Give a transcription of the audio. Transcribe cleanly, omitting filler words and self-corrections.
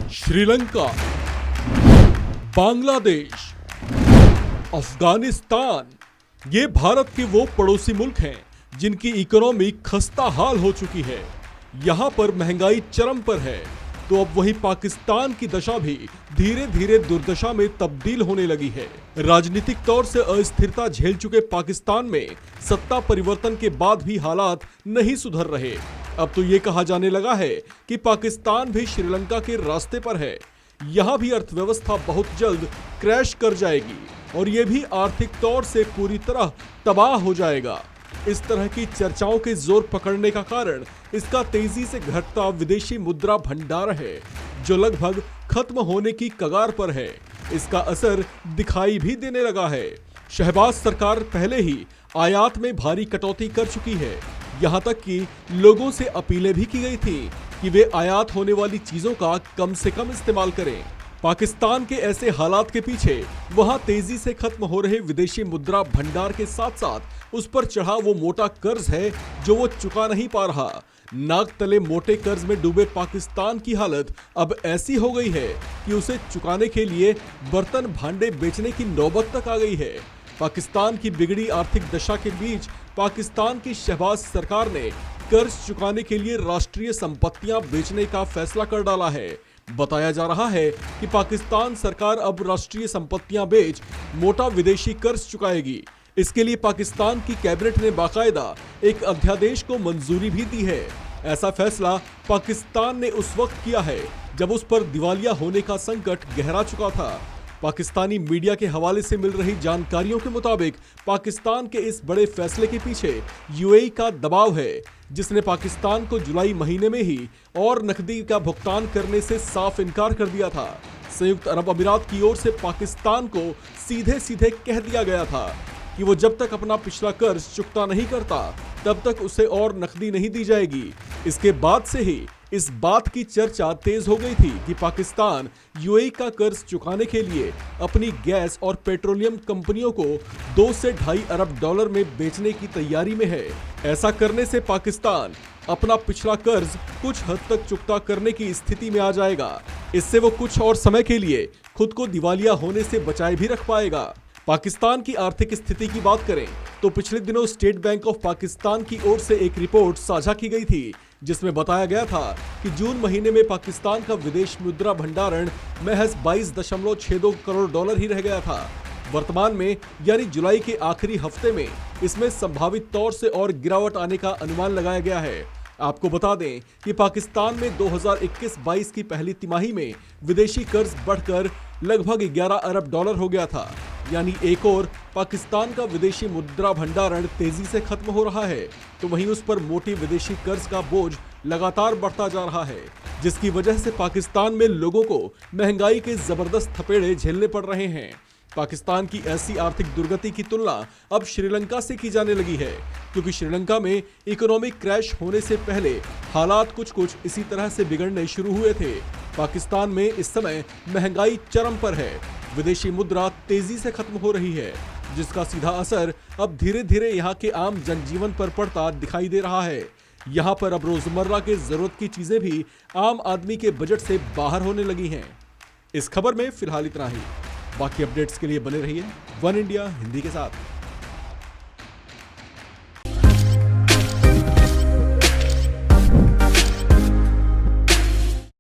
श्रीलंका, बांग्लादेश, अफगानिस्तान, ये भारत के वो पड़ोसी मुल्क हैं जिनकी इकोनॉमी खस्ता हाल हो चुकी है। यहां पर महंगाई चरम पर है, तो अब वही पाकिस्तान की दशा भी धीरे धीरे दुर्दशा में तब्दील होने लगी है। राजनीतिक तौर से अस्थिरता झेल चुके पाकिस्तान में सत्ता परिवर्तन के बाद भी हालात नहीं सुधर रहे। अब तो ये कहा जाने लगा है कि पाकिस्तान भी श्रीलंका के रास्ते पर है। यहाँ भी अर्थव्यवस्था बहुत जल्द क्रैश कर जाएगी और ये भी आर्थिक तौर से पूरी तरह तबाह हो जाएगा। इस तरह की चर्चाओं के जोर पकड़ने का कारण इसका तेजी से घटता विदेशी मुद्रा भंडार है, जो लगभग खत्म होने की कगार पर है। इसका असर दिखाई भी देने लगा है। शहबाज सरकार पहले ही आयात में भारी कटौती कर चुकी है। यहाँ तक कि लोगों से अपीलें भी की गई थी कि वे आयात होने वाली चीजों का कम से कम इस्तेमाल करें। पाकिस्तान के ऐसे हालात के पीछे वहां तेजी से खत्म हो रहे विदेशी मुद्रा भंडार के साथ साथ उस पर चढ़ा वो मोटा कर्ज है जो वो चुका नहीं पा रहा। नाक तले मोटे कर्ज में डूबे पाकिस्तान की हालत अब ऐसी हो गई है कि उसे चुकाने के लिए बर्तन भांडे बेचने की नौबत तक आ गई है। पाकिस्तान की बिगड़ी आर्थिक दशा के बीच पाकिस्तान की शहबाज सरकार ने कर्ज चुकाने के लिए राष्ट्रीय संपत्तियां बेचने का फैसला कर डाला है। बताया जा रहा है कि पाकिस्तान सरकार अब राष्ट्रीय संपत्तियां बेच मोटा विदेशी कर्ज चुकाएगी। इसके लिए पाकिस्तान की कैबिनेट ने बाकायदा एक अध्यादेश को मंजूरी भी दी है। ऐसा फैसला पाकिस्तान ने उस वक्त किया है जब उस पर दिवालिया होने का संकट गहरा चुका था। पाकिस्तानी मीडिया के हवाले से मिल रही जानकारियों के मुताबिक पाकिस्तान के इस बड़े फैसले के पीछे यूएई का दबाव है, जिसने पाकिस्तान को जुलाई महीने में ही और नकदी का भुगतान करने से साफ इनकार कर दिया था। संयुक्त अरब अमीरात की ओर से पाकिस्तान को सीधे सीधे कह दिया गया था कि वो जब तक अपना पिछला कर्ज चुकता नहीं करता तब तक उसे और नकदी नहीं दी जाएगी। इसके बाद से ही इस बात की चर्चा तेज हो गई थी कि पाकिस्तान यूएई का कर्ज चुकाने के लिए अपनी गैस और पेट्रोलियम कंपनियों को 2 से ढाई अरब डॉलर में बेचने की तैयारी में है। ऐसा करने से पाकिस्तान अपना पिछला कर्ज कुछ हद तक चुकता करने की स्थिति में आ जाएगा। इससे वो कुछ और समय के लिए खुद को दिवालिया होने से बचाए भी रख पाएगा। पाकिस्तान की आर्थिक स्थिति की बात करें तो पिछले दिनों स्टेट बैंक ऑफ पाकिस्तान की ओर से एक रिपोर्ट साझा की गई थी, जिसमें बताया गया था कि जून महीने में पाकिस्तान का विदेश मुद्रा भंडारण महज 22.62 करोड़ डॉलर ही रह गया था। वर्तमान में यानी जुलाई के आखिरी हफ्ते में इसमें संभावित तौर से और गिरावट आने का अनुमान लगाया गया है। आपको बता दें कि पाकिस्तान में 2021-22 की पहली तिमाही में विदेशी कर्ज बढ़कर लगभग 11 अरब डॉलर हो गया था। यानी एक और पाकिस्तान का विदेशी मुद्रा भंडारण तेजी से खत्म हो रहा है, तो वहीं उस पर मोटी विदेशी कर्ज का बोझ लगातार बढ़ता जा रहा है, जिसकी वजह से पाकिस्तान में लोगों को महंगाई के जबरदस्त थपेड़े झेलने पड़ रहे हैं। पाकिस्तान की ऐसी आर्थिक दुर्गति की तुलना अब श्रीलंका से की जाने लगी है, क्योंकि श्रीलंका में इकोनॉमिक क्रैश होने से पहले हालात कुछ इसी तरह से बिगड़ने शुरू हुए थे। पाकिस्तान में इस समय महंगाई चरम पर है, विदेशी मुद्रा तेजी से खत्म हो रही है, जिसका सीधा असर अब धीरे धीरे यहाँ के आम जनजीवन पर पड़ता दिखाई दे रहा है। यहाँ पर अब रोजमर्रा के जरूरत की चीजें भी आम आदमी के बजट से बाहर होने लगी हैं। इस खबर में फिलहाल इतना ही। बाकी अपडेट्स के लिए बने रहिए वन इंडिया हिंदी के साथ।